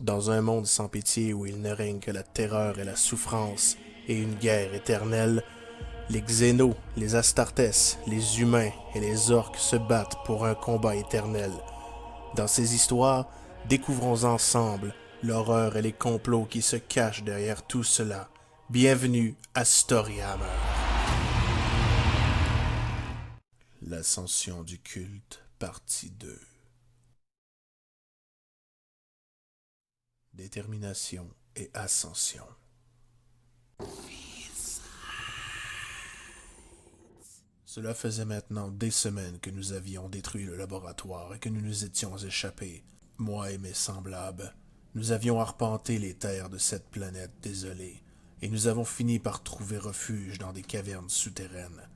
Dans un monde sans pitié où il ne règne que la terreur et la souffrance et une guerre éternelle, les Xénos, les Astartes, les humains et les orques se battent pour un combat éternel. Dans ces histoires, découvrons ensemble l'horreur et les complots qui se cachent derrière tout cela. Bienvenue à Storyhammer. L'ascension du culte, partie 2. Détermination et ascension. Cela faisait maintenant des semaines que nous avions détruit le laboratoire et que nous nous étions échappés. Moi et mes semblables, nous avions arpenté les terres de cette planète désolée, et nous avons fini par trouver refuge dans des cavernes souterraines.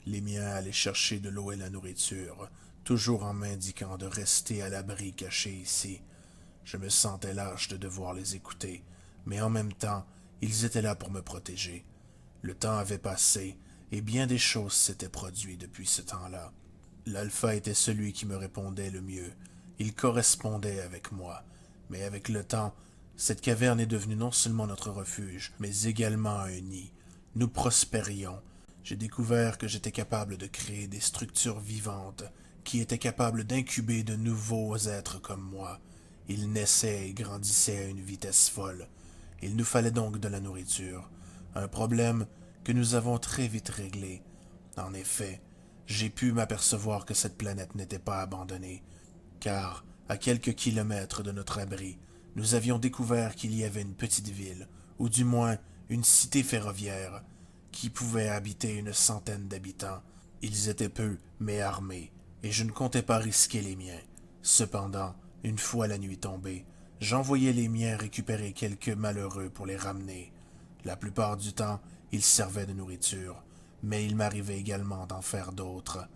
Les miens allaient chercher de l'eau et la nourriture, toujours en m'indiquant de rester à l'abri caché ici. Je me sentais lâche de devoir les écouter, mais en même temps, ils étaient là pour me protéger. Le temps avait passé, et bien des choses s'étaient produites depuis ce temps-là. L'alpha était celui qui me répondait le mieux. Il correspondait avec moi, mais avec le temps, cette caverne est devenue non seulement notre refuge, mais également un nid. Nous prospérions. J'ai découvert que j'étais capable de créer des structures vivantes qui étaient capables d'incuber de nouveaux êtres comme moi. Ils naissaient et grandissaient à une vitesse folle. Il nous fallait donc de la nourriture. Un problème que nous avons très vite réglé. En effet, j'ai pu m'apercevoir que cette planète n'était pas abandonnée, car, à quelques kilomètres de notre abri, nous avions découvert qu'il y avait une petite ville, ou du moins une cité ferroviaire, qui pouvait habiter une centaine d'habitants. Ils étaient peu, mais armés, et je ne comptais pas risquer les miens. Cependant, une fois la nuit tombée, j'envoyais les miens récupérer quelques malheureux pour les ramener. La plupart du temps, ils servaient de nourriture, mais il m'arrivait également d'en faire d'autres.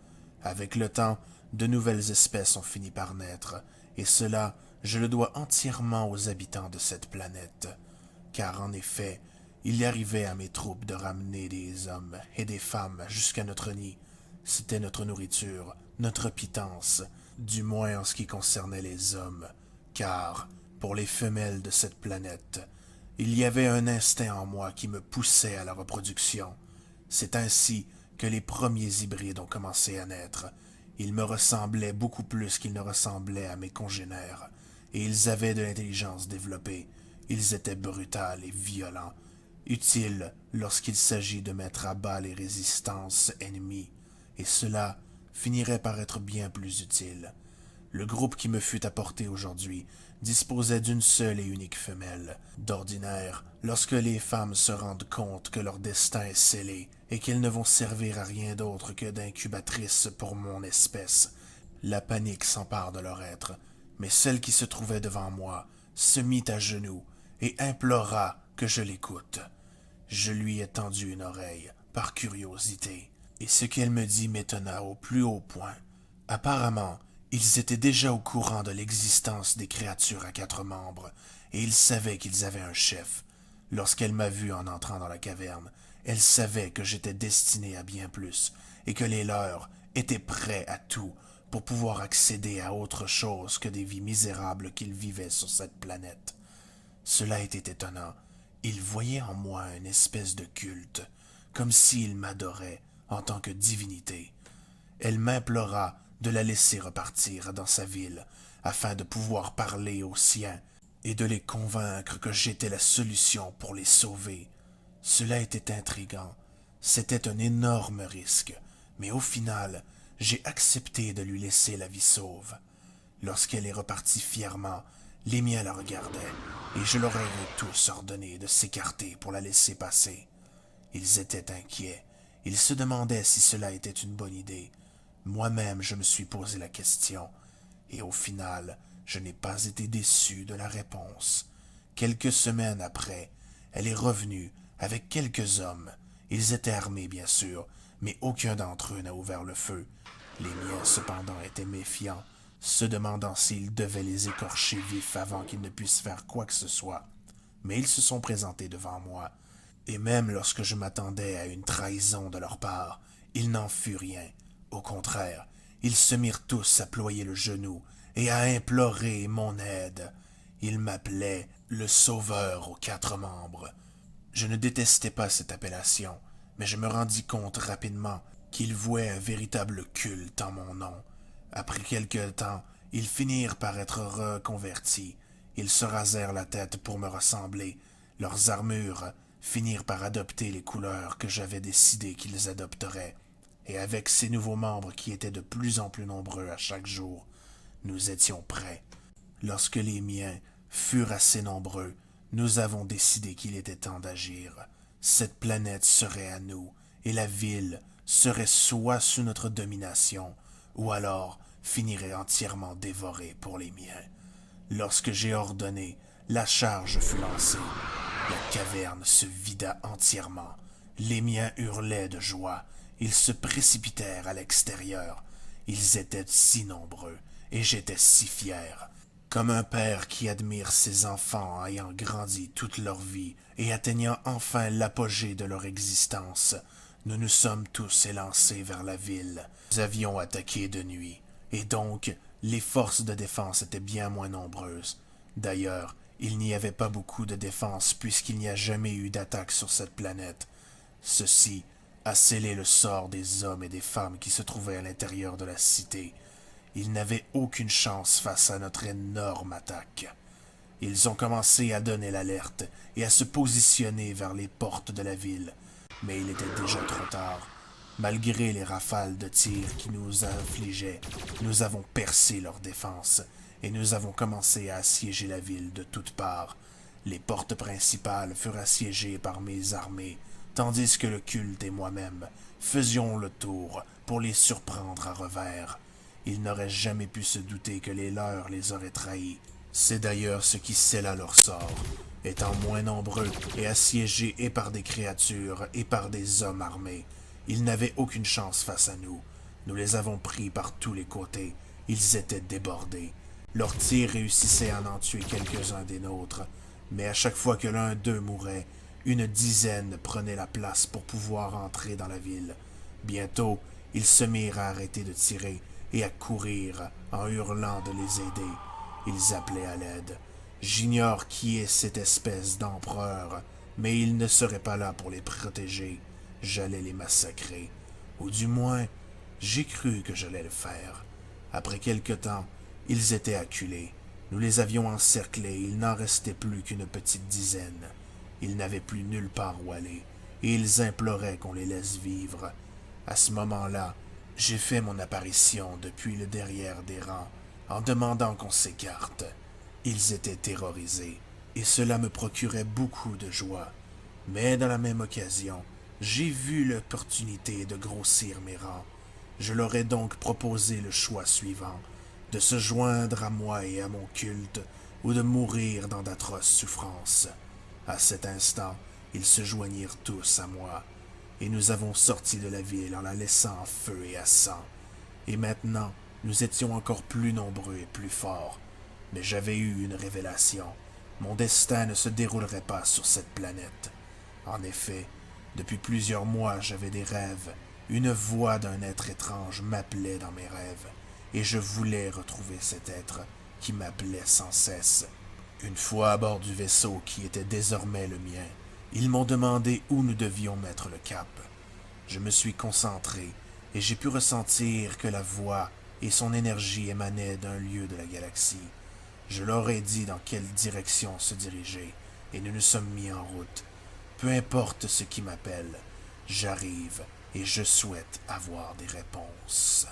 Avec le temps, de nouvelles espèces ont fini par naître, et cela, je le dois entièrement aux habitants de cette planète. Car en effet, il y arrivait à mes troupes de ramener des hommes et des femmes jusqu'à notre nid. C'était notre nourriture, notre pitance, du moins en ce qui concernait les hommes, car, pour les femelles de cette planète, il y avait un instinct en moi qui me poussait à la reproduction. C'est ainsi que les premiers hybrides ont commencé à naître. Ils me ressemblaient beaucoup plus qu'ils ne ressemblaient à mes congénères, et ils avaient de l'intelligence développée. Ils étaient brutals et violents, utiles lorsqu'il s'agit de mettre à bas les résistances ennemies, et cela finirait par être bien plus utile. Le groupe qui me fut apporté aujourd'hui disposait d'une seule et unique femelle. D'ordinaire, lorsque les femmes se rendent compte que leur destin est scellé et qu'elles ne vont servir à rien d'autre que d'incubatrices pour mon espèce, la panique s'empare de leur être. Mais celle qui se trouvait devant moi se mit à genoux et implora que je l'écoute. Je lui ai tendu une oreille, par curiosité, et ce qu'elle me dit m'étonna au plus haut point. Apparemment, ils étaient déjà au courant de l'existence des créatures à 4 membres, et ils savaient qu'ils avaient un chef. Lorsqu'elle m'a vu en entrant dans la caverne, elle savait que j'étais destiné à bien plus, et que les leurs étaient prêts à tout pour pouvoir accéder à autre chose que des vies misérables qu'ils vivaient sur cette planète. Cela était étonnant. Ils voyaient en moi une espèce de culte, comme s'ils m'adoraient en tant que divinité. Elle m'implora de la laisser repartir dans sa ville, afin de pouvoir parler aux siens et de les convaincre que j'étais la solution pour les sauver. Cela était intriguant. C'était un énorme risque, mais au final, j'ai accepté de lui laisser la vie sauve. Lorsqu'elle est repartie fièrement, les miens la regardaient, et je leur ai tous ordonné de s'écarter pour la laisser passer. Ils étaient inquiets. Ils se demandaient si cela était une bonne idée. Moi-même, je me suis posé la question, et au final, je n'ai pas été déçu de la réponse. Quelques semaines après, elle est revenue avec quelques hommes. Ils étaient armés, bien sûr, mais aucun d'entre eux n'a ouvert le feu. Les miens, cependant, étaient méfiants, se demandant s'ils devaient les écorcher vifs avant qu'ils ne puissent faire quoi que ce soit. Mais ils se sont présentés devant moi, et même lorsque je m'attendais à une trahison de leur part, il n'en fut rien. Au contraire, ils se mirent tous à ployer le genou et à implorer mon aide. Il m'appelait le Sauveur aux 4 membres. Je ne détestais pas cette appellation, mais je me rendis compte rapidement qu'ils vouaient un véritable culte en mon nom. Après quelque temps, ils finirent par être reconvertis. Ils se rasèrent la tête pour me ressembler. Leurs armures finirent par adopter les couleurs que j'avais décidé qu'ils adopteraient. Et avec ces nouveaux membres qui étaient de plus en plus nombreux à chaque jour, nous étions prêts. Lorsque les miens furent assez nombreux, nous avons décidé qu'il était temps d'agir. Cette planète serait à nous, et la ville serait soit sous notre domination, ou alors finirait entièrement dévorée pour les miens. Lorsque j'ai ordonné, la charge fut lancée. La caverne se vida entièrement. Les miens hurlaient de joie. Ils se précipitèrent à l'extérieur. Ils étaient si nombreux, et j'étais si fier. Comme un père qui admire ses enfants ayant grandi toute leur vie et atteignant enfin l'apogée de leur existence, nous nous sommes tous élancés vers la ville. Nous avions attaqué de nuit, et donc les forces de défense étaient bien moins nombreuses. D'ailleurs, il n'y avait pas beaucoup de défense puisqu'il n'y a jamais eu d'attaque sur cette planète. Ceci a scellé le sort des hommes et des femmes qui se trouvaient à l'intérieur de la cité. Ils n'avaient aucune chance face à notre énorme attaque. Ils ont commencé à donner l'alerte et à se positionner vers les portes de la ville, mais il était déjà trop tard. Malgré les rafales de tirs qui nous affligeaient, nous avons percé leur défense et nous avons commencé à assiéger la ville de toutes parts. Les portes principales furent assiégées par mes armées, tandis que le culte et moi-même faisions le tour pour les surprendre à revers. Ils n'auraient jamais pu se douter que les leurs les auraient trahis. C'est d'ailleurs ce qui scella leur sort. Étant moins nombreux et assiégés et par des créatures et par des hommes armés, ils n'avaient aucune chance face à nous. Nous les avons pris par tous les côtés. Ils étaient débordés. Leurs tirs réussissaient à en tuer quelques-uns des nôtres, mais à chaque fois que l'un d'eux mourait, une dizaine prenait la place pour pouvoir entrer dans la ville. Bientôt, ils se mirent à arrêter de tirer et à courir en hurlant de les aider. Ils appelaient à l'aide. J'ignore qui est cette espèce d'empereur, mais il ne serait pas là pour les protéger. J'allais les massacrer. Ou du moins, j'ai cru que j'allais le faire. Après quelque temps, ils étaient acculés. Nous les avions encerclés, il n'en restait plus qu'une petite dizaine. Ils n'avaient plus nulle part où aller, et ils imploraient qu'on les laisse vivre. À ce moment-là, j'ai fait mon apparition depuis le derrière des rangs, en demandant qu'on s'écarte. Ils étaient terrorisés, et cela me procurait beaucoup de joie. Mais dans la même occasion, j'ai vu l'opportunité de grossir mes rangs. Je leur ai donc proposé le choix suivant, de se joindre à moi et à mon culte, ou de mourir dans d'atroces souffrances. À cet instant, ils se joignirent tous à moi, et nous avons sorti de la ville en la laissant en feu et à sang. Et maintenant, nous étions encore plus nombreux et plus forts. Mais j'avais eu une révélation. Mon destin ne se déroulerait pas sur cette planète. En effet, depuis plusieurs mois, j'avais des rêves. Une voix d'un être étrange m'appelait dans mes rêves, et je voulais retrouver cet être qui m'appelait sans cesse. Une fois à bord du vaisseau qui était désormais le mien, ils m'ont demandé où nous devions mettre le cap. Je me suis concentré, et j'ai pu ressentir que la voix et son énergie émanaient d'un lieu de la galaxie. Je leur ai dit dans quelle direction se diriger, et nous nous sommes mis en route. Peu importe ce qui m'appelle, j'arrive et je souhaite avoir des réponses.